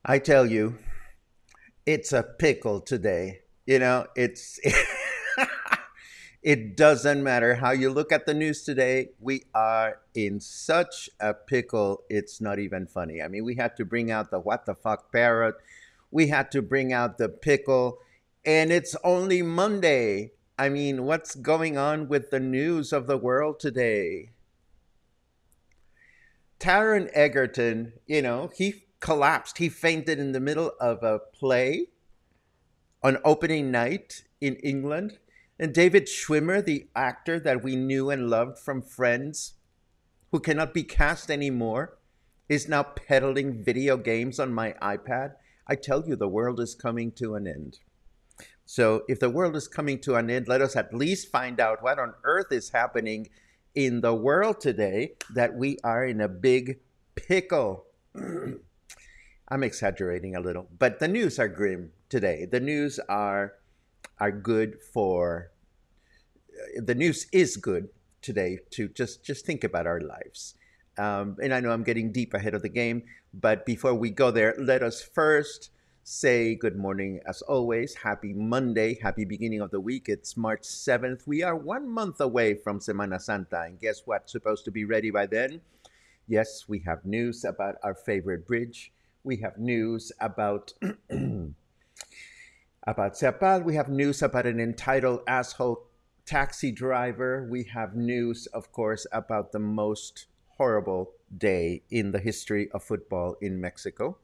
I tell you, it's a pickle today. It doesn't matter how you look at the news today. We are in such a pickle. It's not even funny. I mean, we had to bring out the what the fuck parrot. We had to bring out the pickle, and it's only Monday. I mean, what's going on with the news of the world today? Taron Egerton, he collapsed. He fainted in the middle of a play on opening night in England. And David Schwimmer, the actor that we knew and loved from Friends, who cannot be cast anymore, is now peddling video games on my iPad. I tell you, the world is coming to an end. So if the world is coming to an end, let us at least find out what on earth is happening in the world today, that we are in a big pickle. I'm exaggerating a little, but the news are grim today. The news good for, the news is good today to just think about our lives. And I know I'm getting deep ahead of the game, but before we go there, let us first say good morning as always. Happy Monday, happy beginning of the week. It's March 7th. We are 1 month away from Semana Santa, and guess what's supposed to be ready by then? Yes, we have news about our favorite bridge. We have news about about Sepal. We have news about an entitled asshole taxi driver. We have news, of course, about the most horrible day in the history of football in Mexico.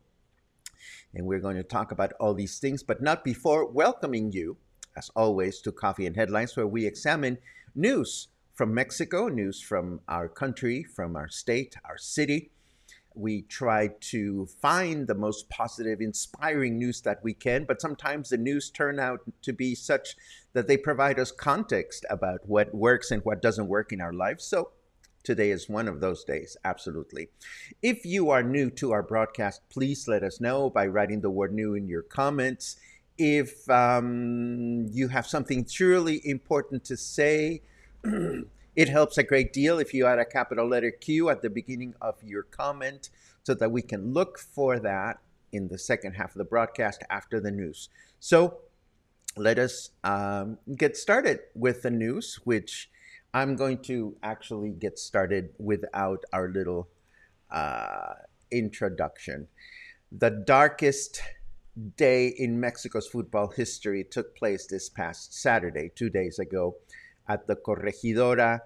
And we're going to talk about all these things, but not before welcoming you, as always, to Coffee and Headlines, where we examine news from Mexico, news from our country, from our state, our city. We try to find the most positive, inspiring news that we can, but sometimes the news turn out to be such that they provide us context about what works and what doesn't work in our lives. So today is one of those days, absolutely. If you are new to our broadcast, please let us know by writing the word new in your comments. If you have something truly important to say, it helps a great deal if you add a capital letter Q at the beginning of your comment so that we can look for that in the second half of the broadcast after the news. So let us get started with the news, which I'm going to actually get started without our little introduction. The darkest day in Mexico's football history took place this past Saturday, 2 days ago, at the Corregidora.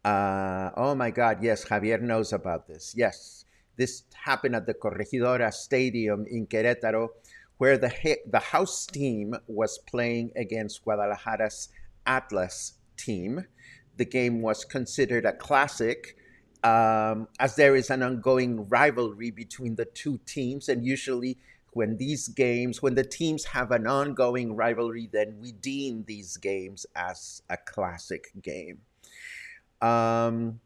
Oh my God, yes, Javier knows about this. Yes, this happened at the Corregidora Stadium in Querétaro, where the house team was playing against Guadalajara's Atlas team. The game was considered a classic, as there is an ongoing rivalry between the two teams. And usually, when the teams have an ongoing rivalry, then we deem these games as a classic game. Um,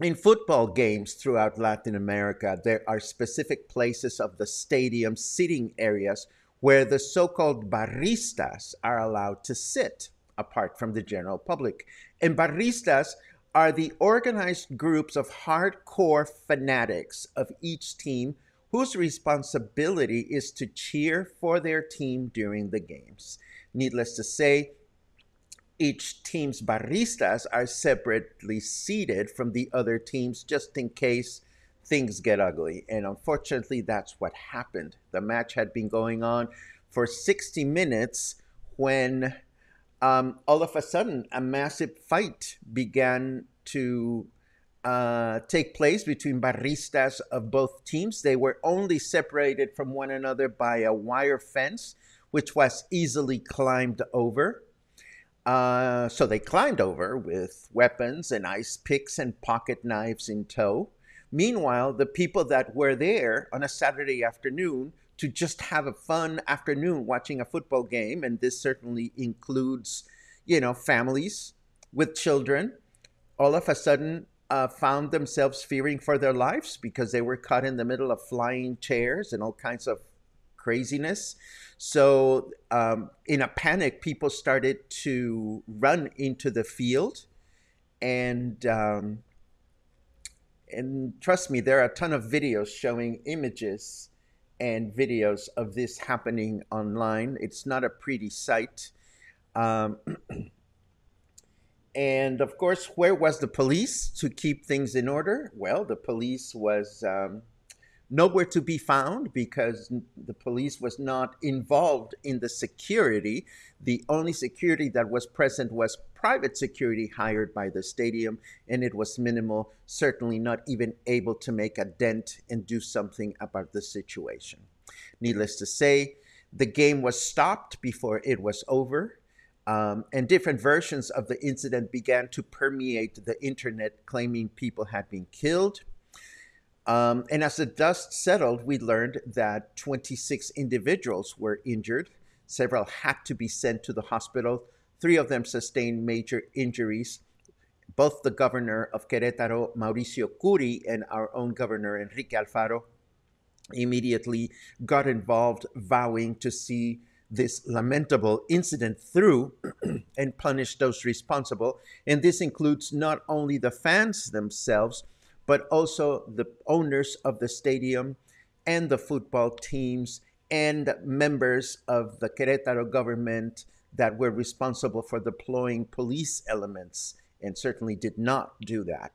in football games throughout Latin America, there are specific places of the stadium sitting areas where the so called barristas are allowed to sit apart from the general public. And barristas are the organized groups of hardcore fanatics of each team whose responsibility is to cheer for their team during the games. Needless to say, each team's barristas are separately seated from the other teams just in case things get ugly. And unfortunately, that's what happened. The match had been going on for 60 minutes when all of a sudden a massive fight began to take place between barristas of both teams. They were only separated from one another by a wire fence, which was easily climbed over. So they climbed over with weapons and ice picks and pocket knives in tow. Meanwhile, the people that were there on a Saturday afternoon to just have a fun afternoon watching a football game, and this certainly includes, families with children, all of a sudden found themselves fearing for their lives because they were caught in the middle of flying chairs and all kinds of craziness. So, in a panic, people started to run into the field, and trust me, there are a ton of videos showing images and videos of this happening online. It's not a pretty sight. Um, and of course, where was the police to keep things in order? Well, the police was nowhere to be found because the police was not involved in the security. The only security that was present was private security hired by the stadium, and it was minimal, certainly not even able to make a dent and do something about the situation. Needless to say, the game was stopped before it was over. And different versions of the incident began to permeate the internet, claiming people had been killed. And as the dust settled, we learned that 26 individuals were injured. Several had to be sent to the hospital. 3 of them sustained major injuries. Both the governor of Querétaro, Mauricio Curi, and our own governor, Enrique Alfaro, immediately got involved, vowing to see this lamentable incident through and punish those responsible. And this includes not only the fans themselves, but also the owners of the stadium and the football teams and members of the Querétaro government that were responsible for deploying police elements, and certainly did not do that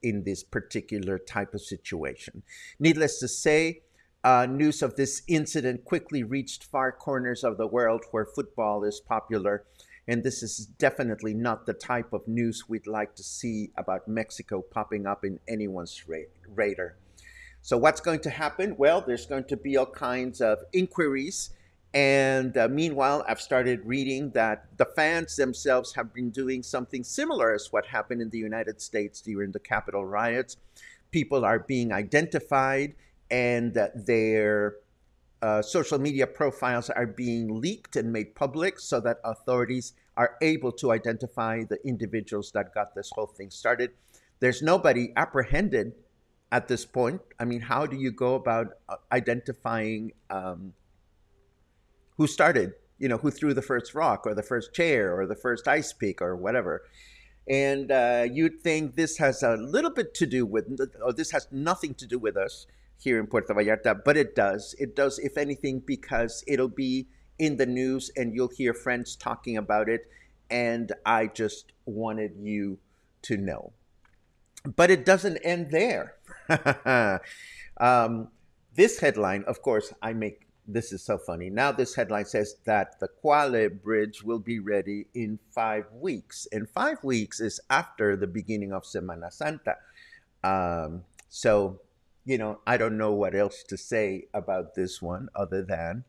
in this particular type of situation. Needless to say, news of this incident quickly reached far corners of the world where football is popular. And this is definitely not the type of news we'd like to see about Mexico popping up in anyone's radar. So what's going to happen? Well, there's going to be all kinds of inquiries. And meanwhile, I've started reading that the fans themselves have been doing something similar as what happened in the United States during the Capitol riots. People are being identified, and their social media profiles are being leaked and made public so that authorities are able to identify the individuals that got this whole thing started. There's nobody apprehended at this point. I mean, how do you go about identifying who started, who threw the first rock or the first chair or the first ice pick or whatever? And you'd think this has a little bit to do with, or this has nothing to do with us here in Puerto Vallarta, but it does. It does, if anything, because it'll be in the news and you'll hear friends talking about it. And I just wanted you to know. But it doesn't end there. This headline, of course, this is so funny. Now this headline says that the Qual Bridge will be ready in 5 weeks. And 5 weeks is after the beginning of Semana Santa. So, I don't know what else to say about this one other than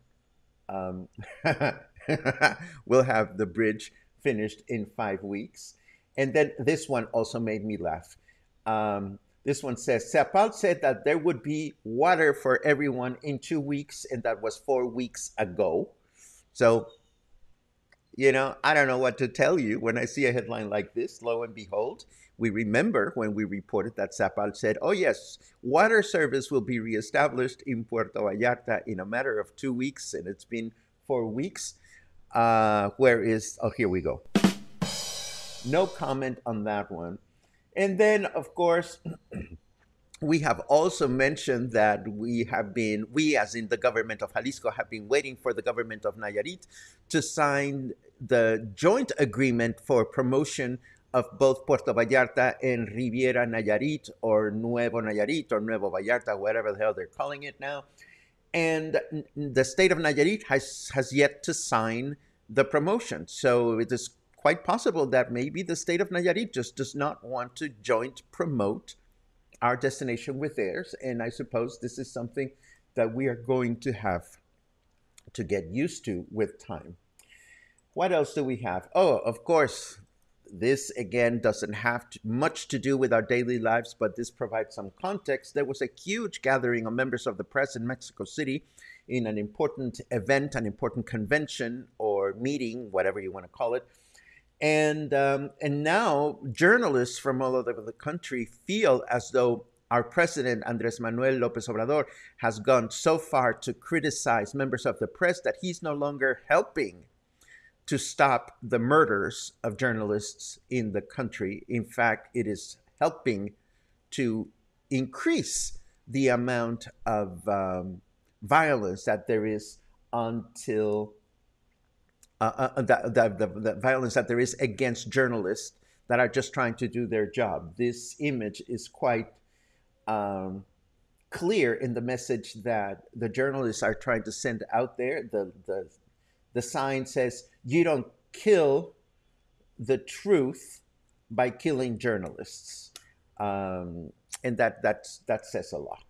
we'll have the bridge finished in 5 weeks. And then this one also made me laugh. This one says, Zapal said that there would be water for everyone in 2 weeks, and that was 4 weeks ago. So, I don't know what to tell you when I see a headline like this. Lo and behold, we remember when we reported that Zapal said, oh, yes, water service will be reestablished in Puerto Vallarta in a matter of 2 weeks, and it's been 4 weeks. Here we go. No comment on that one. And then, of course, we have also mentioned that we as in the government of Jalisco, have been waiting for the government of Nayarit to sign the joint agreement for promotion of both Puerto Vallarta and Riviera Nayarit, or Nuevo Nayarit, or Nuevo Vallarta, whatever the hell they're calling it now. And the state of Nayarit has yet to sign the promotion. So it is quite possible that maybe the state of Nayarit just does not want to joint promote our destination with theirs. And I suppose this is something that we are going to have to get used to with time. What else do we have? Oh, of course, this again doesn't have much to do with our daily lives, but this provides some context. There was a huge gathering of members of the press in Mexico City in an important event, an important convention or meeting, whatever you want to call it. And now journalists from all over the country feel as though our president, Andrés Manuel López Obrador, has gone so far to criticize members of the press that he's no longer helping to stop the murders of journalists in the country. In fact, it is helping to increase the amount of violence that there is until the violence that there is against journalists that are just trying to do their job. This image is quite clear in the message that the journalists are trying to send out there. The sign says, you don't kill the truth by killing journalists. And that says a lot.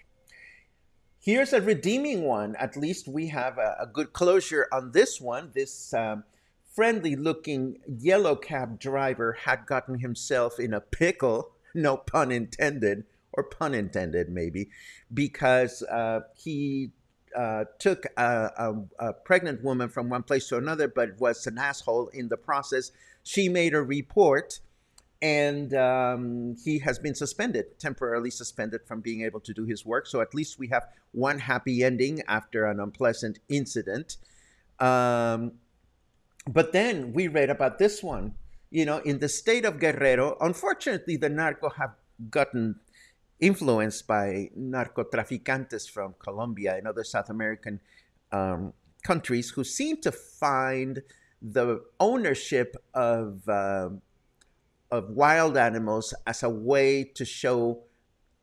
Here's a redeeming one. At least we have a good closure on this one. This friendly-looking yellow cab driver had gotten himself in a pickle, no pun intended, or pun intended maybe, because he took a pregnant woman from one place to another, but was an asshole in the process. She made a report, and he has been temporarily suspended from being able to do his work. So at least we have one happy ending after an unpleasant incident. But then we read about this one. In the state of Guerrero, unfortunately, the narco have gotten influenced by narcotraficantes from Colombia and other South American countries who seem to find the ownership of wild animals as a way to show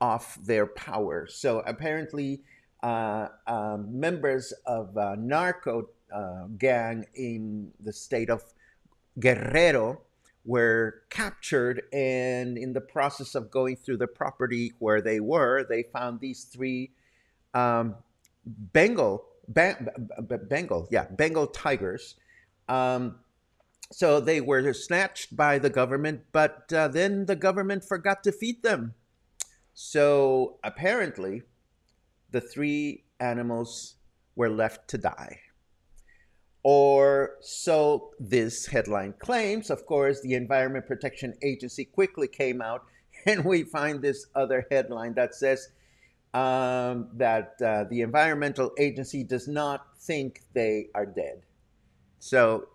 off their power. So apparently, members of a narco gang in the state of Guerrero were captured, and in the process of going through the property where they were, they found these three Bengal tigers. So they were snatched by the government, but then the government forgot to feed them. So apparently, the three animals were left to die. Or so this headline claims. Of course, the Environment Protection Agency quickly came out, and we find this other headline that says that the Environmental Agency does not think they are dead. So,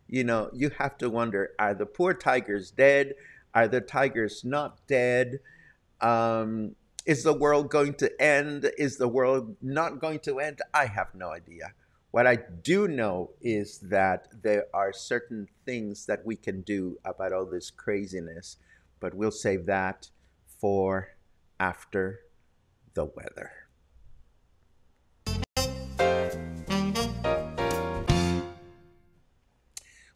you have to wonder, are the poor tigers dead? Are the tigers not dead? Is the world going to end? Is the world not going to end? I have no idea. What I do know is that there are certain things that we can do about all this craziness, but we'll save that for after the weather.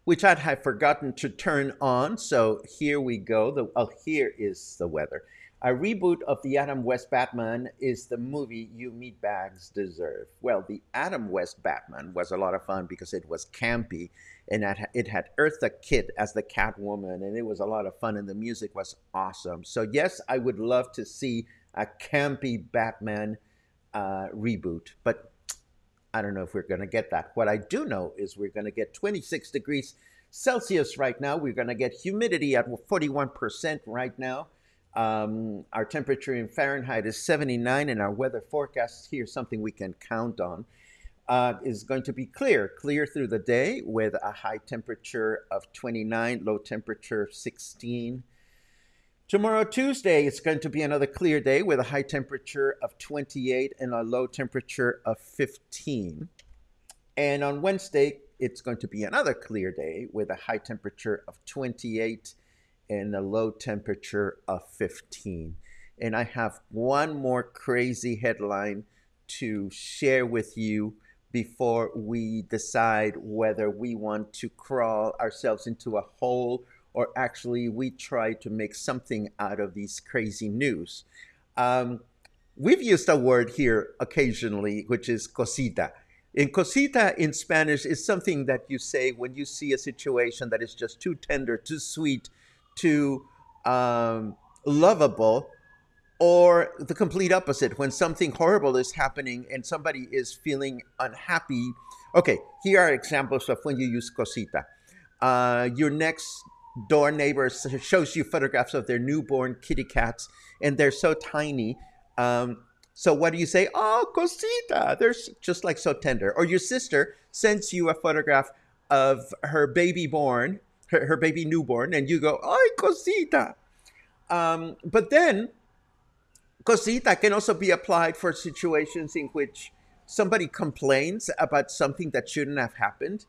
Which I had forgotten to turn on, so here we go. Here is the weather. A reboot of the Adam West Batman is the movie you meatbags deserve. Well, the Adam West Batman was a lot of fun because it was campy, and it had Eartha Kitt as the Catwoman, and it was a lot of fun, and the music was awesome. So yes, I would love to see a campy Batman reboot, but I don't know if we're going to get that. What I do know is we're going to get 26 degrees Celsius right now. We're going to get humidity at 41% right now. Our temperature in Fahrenheit is 79, and our weather forecast, here's something we can count on, is going to be clear through the day with a high temperature of 29, low temperature of 16. Tomorrow, Tuesday, it's going to be another clear day with a high temperature of 28 and a low temperature of 15. And on Wednesday, it's going to be another clear day with a high temperature of 28 and a low temperature of 15. And I have one more crazy headline to share with you before we decide whether we want to crawl ourselves into a hole or actually we try to make something out of these crazy news. We've used a word here occasionally, which is cosita. And cosita in Spanish is something that you say when you see a situation that is just too tender, too sweet, too lovable, or the complete opposite, when something horrible is happening and somebody is feeling unhappy. Okay, here are examples of when you use cosita. Your next door neighbor shows you photographs of their newborn kitty cats, and they're so tiny. So what do you say? Oh, Cosita, they're just like so tender. Or your sister sends you a photograph of her baby born, her baby newborn, and you go, ay, Cosita. But then Cosita can also be applied for situations in which somebody complains about something that shouldn't have happened.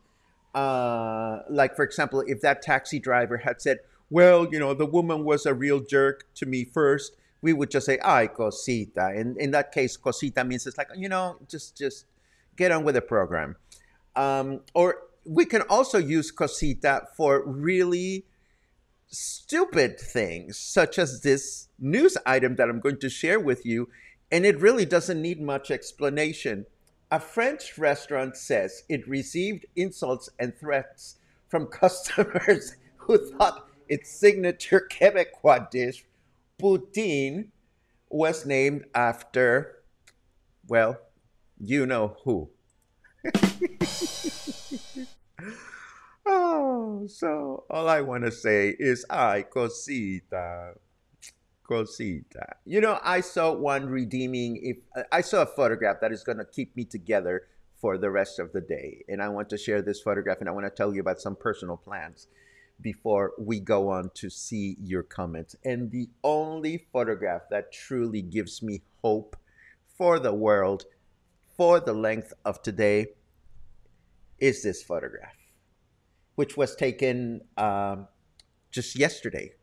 Like, for example, if that taxi driver had said, well, you know, the woman was a real jerk to me first, we would just say, ay, Cosita. And in that case, Cosita means it's like, you know, just get on with the program. Or we can also use Cosita for really stupid things, such as this news item that I'm going to share with you. And it really doesn't need much explanation. A French restaurant says it received insults and threats from customers who thought its signature Quebecois dish, Poutine, was named after, well, you know who. Oh, so all I want to say is, ay, Cosita. Cosita. You know, I saw one redeeming. If I saw a photograph that is going to keep me together for the rest of the day, and I want to share this photograph, and I want to tell you about some personal plans before we go on to see your comments. And the only photograph that truly gives me hope for the world, for the length of today, is this photograph, which was taken just yesterday.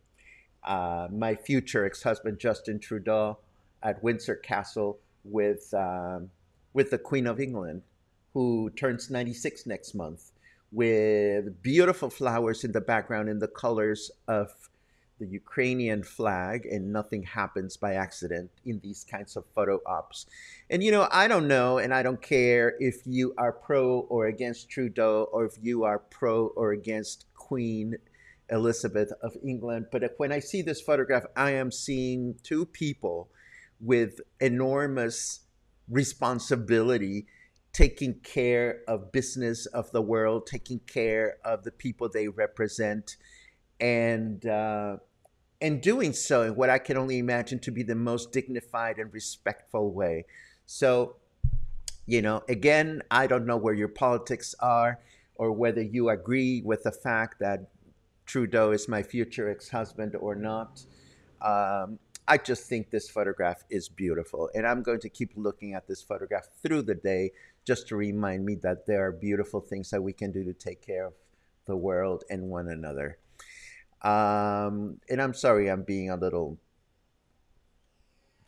My future ex-husband Justin Trudeau at Windsor Castle with the Queen of England, who turns 96 next month, with beautiful flowers in the background in the colors of the Ukrainian flag, and nothing happens by accident in these kinds of photo ops. And you know, I don't know, and I don't care if you are pro or against Trudeau, or if you are pro or against Queen Elizabeth of England. But when I see this photograph, I am seeing two people with enormous responsibility, taking care of business of the world, taking care of the people they represent, and doing so in what I can only imagine to be the most dignified and respectful way. So, you know, again, I don't know where your politics are, or whether you agree with the fact that Trudeau is my future ex-husband or not. I just think this photograph is beautiful. And I'm going to keep looking at this photograph through the day just to remind me that there are beautiful things that we can do to take care of the world and one another. And I'm sorry I'm being a little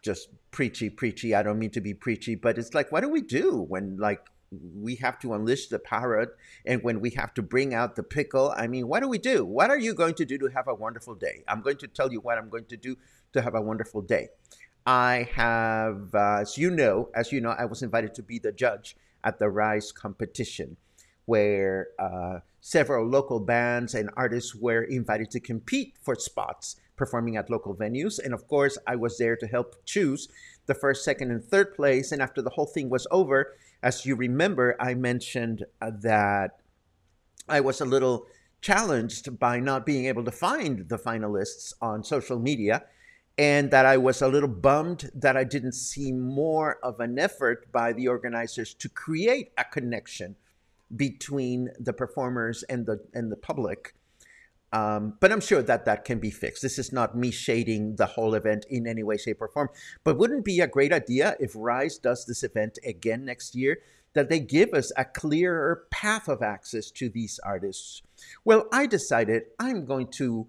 just preachy. I don't mean to be preachy, but it's like, what do we do when, like, we have to unleash the parrot, and when we have to bring out the pickle, I mean, what do we do? What are you going to do to have a wonderful day? I'm going to tell you what I'm going to do to have a wonderful day. I have, as you know, I was invited to be the judge at the Rise competition, where several local bands and artists were invited to compete for spots performing at local venues. And of course, I was there to help choose the first, second, and third place. And after the whole thing was over, as you remember, I mentioned that I was a little challenged by not being able to find the finalists on social media, and that I was a little bummed that I didn't see more of an effort by the organizers to create a connection between the performers and the public. But I'm sure that that can be fixed. This is not me shading the whole event in any way, shape, or form. But wouldn't it be a great idea if Rise does this event again next year, that they give us a clearer path of access to these artists? Well, I decided I'm going to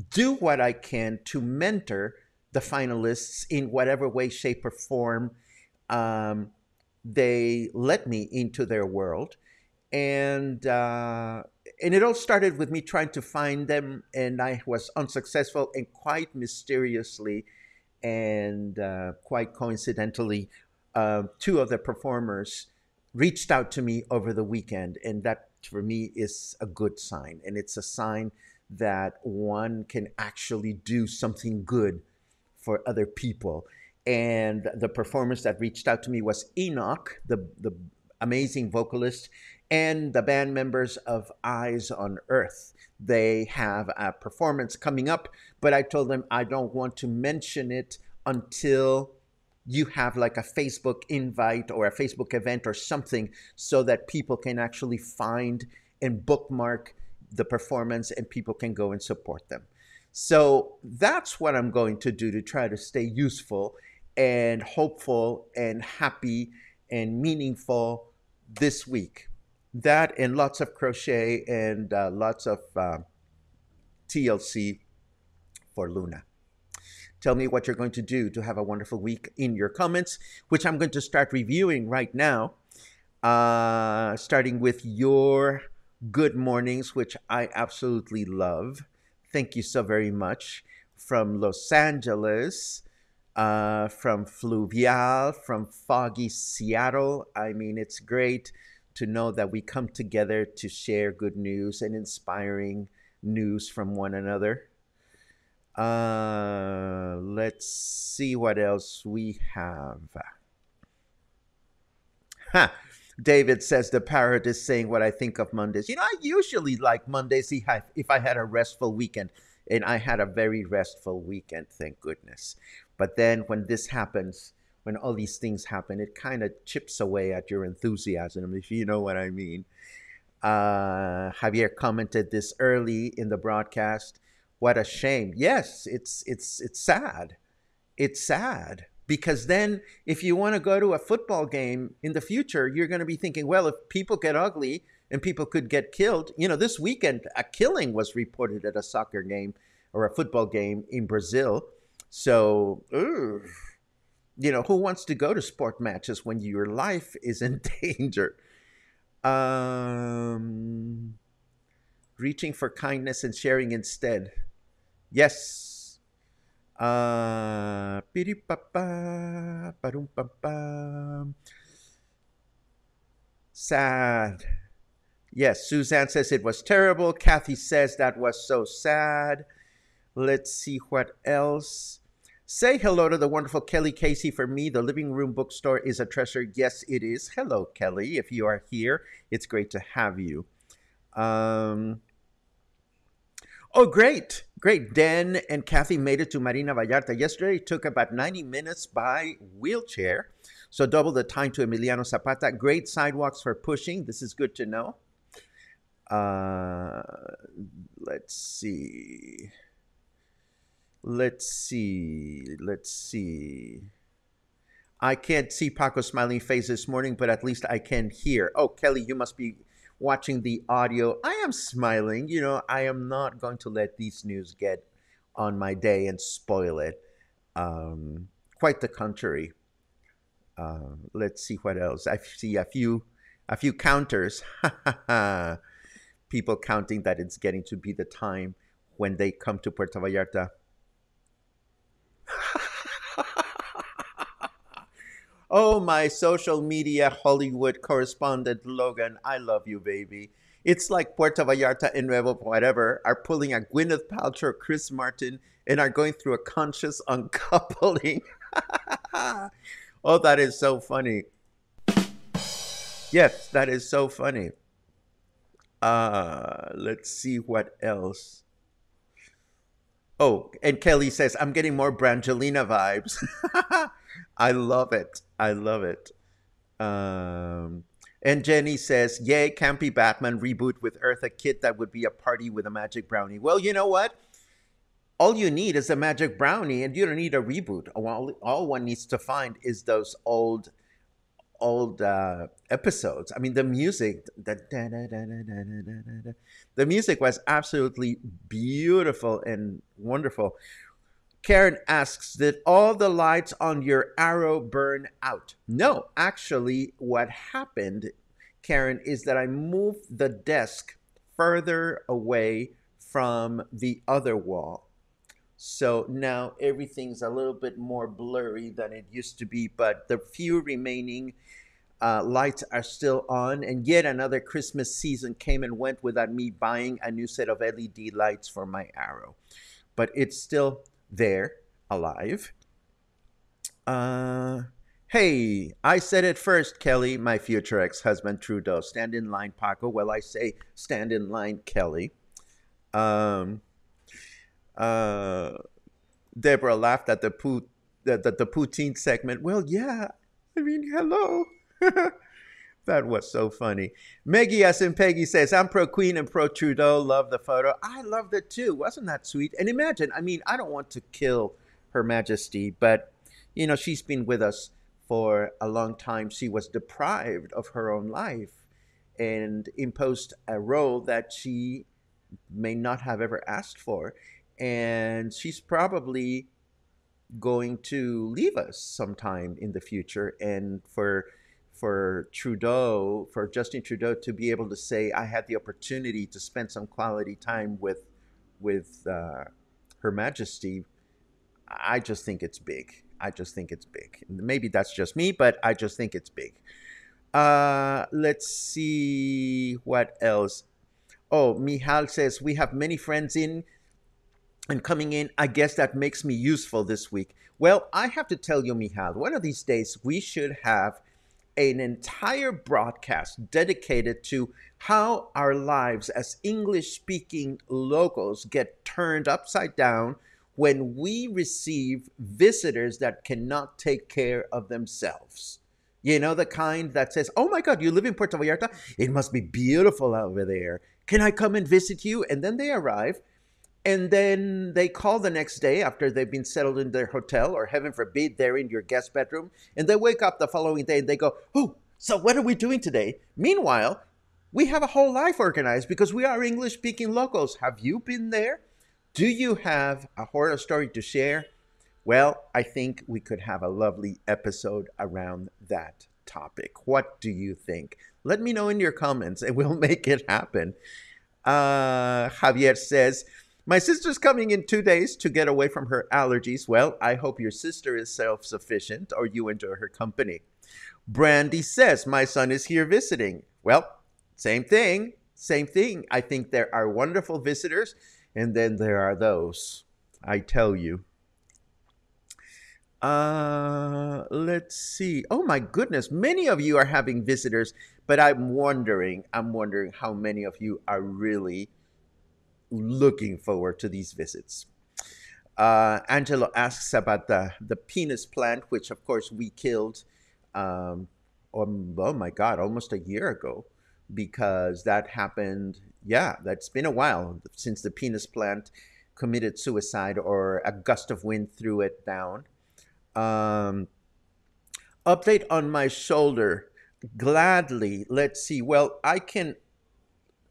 do what I can to mentor the finalists in whatever way, shape, or form they let me into their world. And it all started with me trying to find them, and I was unsuccessful. And quite mysteriously and quite coincidentally, two of the performers reached out to me over the weekend, and that for me is a good sign. And it's a sign that one can actually do something good for other people. And the performers that reached out to me was Enoch, the amazing vocalist, and the band members of Eyes on Earth. They have a performance coming up, but I told them I don't want to mention it until you have like a Facebook invite or a Facebook event or something, so that people can actually find and bookmark the performance and people can go and support them. So that's what I'm going to do to try to stay useful and hopeful and happy and meaningful this week. That and lots of crochet and lots of TLC for Luna. Tell me what you're going to do to have a wonderful week in your comments, which I'm going to start reviewing right now, starting with your good mornings, which I absolutely love. Thank you so very much. From Los Angeles, from Fluvial, from foggy Seattle. I mean, it's great to know that we come together to share good news and inspiring news from one another. Let's see what else we have. Ha! David says the parrot is saying what I think of Mondays. You know, I usually like Mondays if I had a restful weekend. And I had a very restful weekend, thank goodness. But then when this happens, when all these things happen, it kind of chips away at your enthusiasm, if you know what I mean. Javier commented this early in the broadcast. What a shame. Yes, it's sad. It's sad. Because then if you want to go to a football game in the future, you're going to be thinking, well, if people get ugly and people could get killed. You know, this weekend, a killing was reported at a soccer game or a football game in Brazil. So, you know, who wants to go to sport matches when your life is in danger? Reaching for kindness and sharing instead. Yes. Sad. Yes, Suzanne says it was terrible. Kathy says that was so sad. Let's see what else. Say hello to the wonderful Kelly Casey for me. The Living Room Bookstore is a treasure. Yes, it is. Hello, Kelly. If you are here, it's great to have you. Oh, great. Great. Dan and Kathy made it to Marina Vallarta yesterday. It took about 90 minutes by wheelchair. So double the time to Emiliano Zapata. Great sidewalks for pushing. This is good to know. Let's see. Let's see. I can't see Paco's smiling face this morning, but at least I can hear. Oh, Kelly, you must be watching the audio. I am smiling. You know, I am not going to let these news get on my day and spoil it. Quite the contrary. Let's see what else. I see a few A few counters. People counting that it's getting to be the time when they come to Puerto Vallarta. Oh, my social media Hollywood correspondent Logan, I love you, baby. It's like Puerto Vallarta and Nuevo whatever are pulling a Gwyneth Paltrow, Chris Martin, and are going through a conscious uncoupling. Oh, that is so funny. Yes, that is so funny. Let's see what else. Oh, and Kelly says, I'm getting more Brangelina vibes. I love it. I love it. And Jenny says, yay, campy Batman reboot with Eartha Kitt. That would be a party with a magic brownie. Well, you know what? All you need is a magic brownie, and you don't need a reboot. All one needs to find is those old episodes. I mean, the music, the music was absolutely beautiful and wonderful. Karen asks, did all the lights on your arrow burn out? No, actually, what happened, Karen, is that I moved the desk further away from the other wall. So now everything's a little bit more blurry than it used to be, but the few remaining lights are still on. And yet another Christmas season came and went without me buying a new set of LED lights for my arrow. But it's still there, alive. Hey, I said it first, Kelly, my future ex-husband Trudeau. Stand in line, Paco. Well, I say stand in line, Kelly. Um, uh, Deborah laughed at the Poutine segment. Well, yeah. I mean, hello. That was so funny. Maggie as in Peggy says, I'm pro Queen and pro Trudeau. Love the photo. I loved it too. Wasn't that sweet? And imagine, I mean, I don't want to kill Her Majesty, but, you know, she's been with us for a long time. She was deprived of her own life and imposed a role that she may not have ever asked for. And she's probably going to leave us sometime in the future. And for Trudeau, for Justin Trudeau to be able to say, I had the opportunity to spend some quality time with Her Majesty, I just think it's big. I just think it's big. Maybe that's just me, but I just think it's big. Let's see what else. Oh, Mihal says, we have many friends in and coming in. I guess that makes me useful this week. Well, I have to tell you, Mihal, one of these days we should have an entire broadcast dedicated to how our lives as English-speaking locals get turned upside down when we receive visitors that cannot take care of themselves. You know, the kind that says, oh my God, you live in Puerto Vallarta? It must be beautiful over there. Can I come and visit you? And then they arrive, and then they call the next day after they've been settled in their hotel, or heaven forbid, they're in your guest bedroom. And they wake up the following day and they go, oh, so what are we doing today? Meanwhile, we have a whole life organized because we are English-speaking locals. Have you been there? Do you have a horror story to share? Well, I think we could have a lovely episode around that topic. What do you think? Let me know in your comments and we'll make it happen. Javier says, my sister's coming in 2 days to get away from her allergies. Well, I hope your sister is self-sufficient or you enjoy her company. Brandy says, my son is here visiting. Well, same thing. Same thing. I think there are wonderful visitors, and then there are those, I tell you. Let's see. Oh my goodness, many of you are having visitors, but I'm wondering how many of you are really looking forward to these visits. Angelo asks about the penis plant, which of course we killed, oh my God, almost a year ago, because that happened. Yeah, that's been a while since the penis plant committed suicide or a gust of wind threw it down. Update on my shoulder. Gladly. Let's see. Well, I can.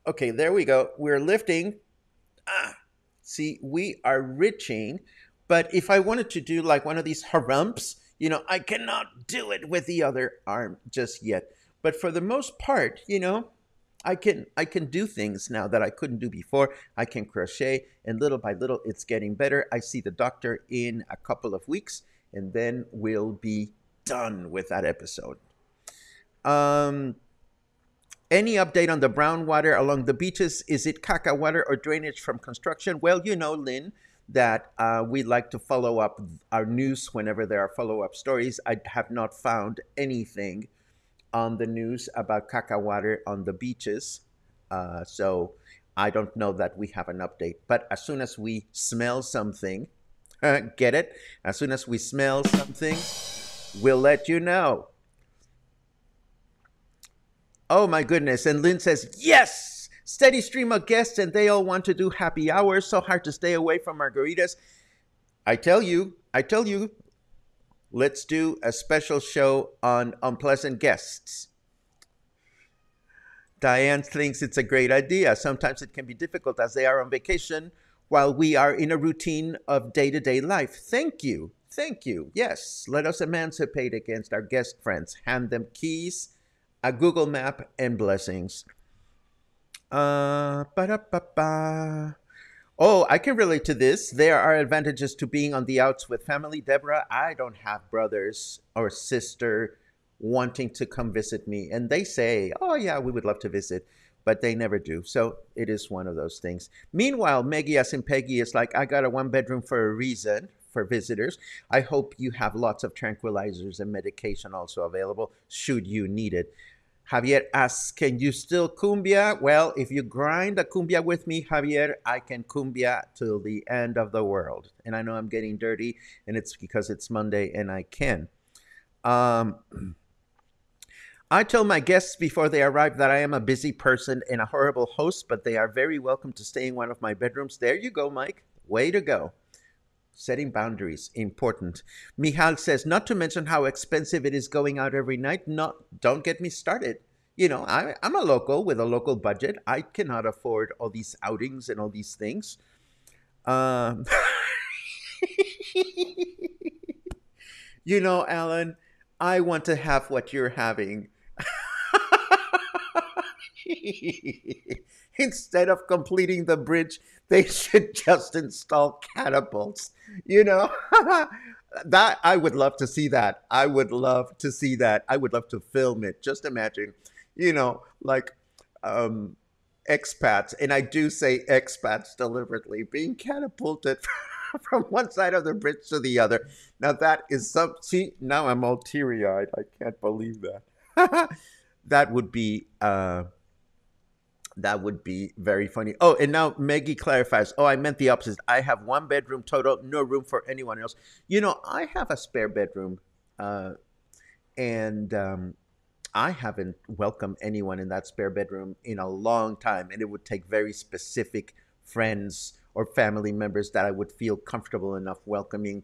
Okay, there we go. We're lifting. See, we are reaching. But if I wanted to do like one of these harumps, you know, I cannot do it with the other arm just yet. But for the most part, I can do things now that I couldn't do before. I can crochet, and little by little, it's getting better. I see the doctor in a couple of weeks, and then we'll be done with that episode. Um, any update on the brown water along the beaches? Is it caca water or drainage from construction? Well, Lynn, that we like to follow up our news whenever there are follow up stories. I have not found anything on the news about caca water on the beaches. So I don't know that we have an update. But as soon as we smell something, get it? As soon as we smell something, we'll let you know. Oh my goodness. And Lynn says, yes, steady stream of guests and they all want to do happy hours. So hard to stay away from margaritas. I tell you, let's do a special show on unpleasant guests. Diane thinks it's a great idea. Sometimes it can be difficult as they are on vacation while we are in a routine of day-to-day life. Thank you. Thank you. Yes, let us emancipate against our guest friends. Hand them keys, a Google map, and blessings. Ba-da-ba-ba. Oh, I can relate to this. There are advantages to being on the outs with family. Deborah, I don't have brothers or sister wanting to come visit me. And they say, oh, yeah, we would love to visit, but they never do. So it is one of those things. Meanwhile, Maggie, as in Peggy, is like, I got a one bedroom for a reason for visitors. I hope you have lots of tranquilizers and medication also available should you need it. Javier asks, can you still cumbia? Well, if you grind a cumbia with me, Javier, I can cumbia till the end of the world. And I know I'm getting dirty, and it's because it's Monday and I can. I tell my guests before they arrive that I am a busy person and a horrible host, but they are very welcome to stay in one of my bedrooms. There you go, Mike. Way to go. Setting boundaries, important. Mihal says, not to mention how expensive it is going out every night. No, don't get me started. I'm a local with a local budget. I cannot afford all these outings and all these things. Alan, I want to have what you're having. Instead of completing the bridge, they should just install catapults. That I would love to see that. I would love to see that. I would love to film it. Just imagine, like expats, and I do say expats deliberately, being catapulted from one side of the bridge to the other. Now that is see, now I'm all teary-eyed. I can't believe that. That would be very funny. Oh, and now Maggie clarifies. Oh, I meant the opposite. I have one bedroom total, no room for anyone else. I have a spare bedroom, and I haven't welcomed anyone in that spare bedroom in a long time. And it would take very specific friends or family members that I would feel comfortable enough welcoming,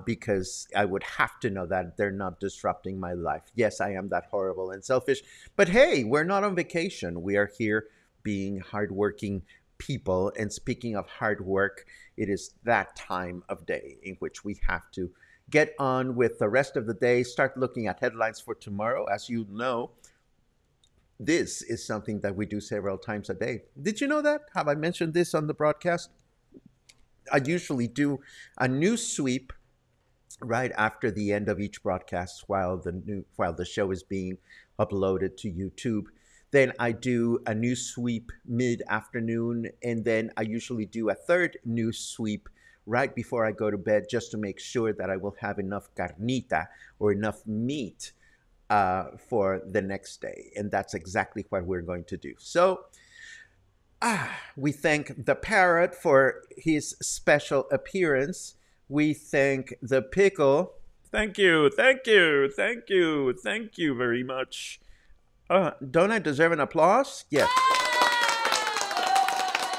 because I would have to know that they're not disrupting my life. Yes, I am that horrible and selfish, but hey, we're not on vacation. We are here being hardworking people. And speaking of hard work, it is that time of day in which we have to get on with the rest of the day, start looking at headlines for tomorrow. As you know, this is something that we do several times a day. Did you know that? Have I mentioned this on the broadcast? I usually do a news sweep right after the end of each broadcast while the show is being uploaded to YouTube. Then I do a news sweep mid-afternoon, and then I usually do a third news sweep right before I go to bed, just to make sure that I will have enough carnita or enough meat for the next day. And that's exactly what we're going to do. So we thank the parrot for his special appearance. We thank the pickle. Thank you very much. Don't I deserve an applause? Yes.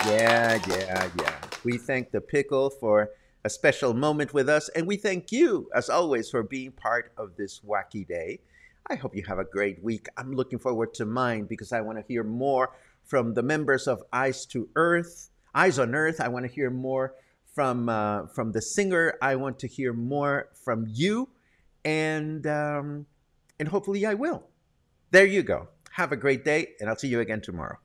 Yeah. We thank the pickle for a special moment with us, and we thank you, as always, for being part of this wacky day. I hope you have a great week. I'm looking forward to mine because I want to hear more from the members of Eyes on Earth. I want to hear more from the singer. I want to hear more from you, and hopefully I will. There you go. Have a great day, and I'll see you again tomorrow.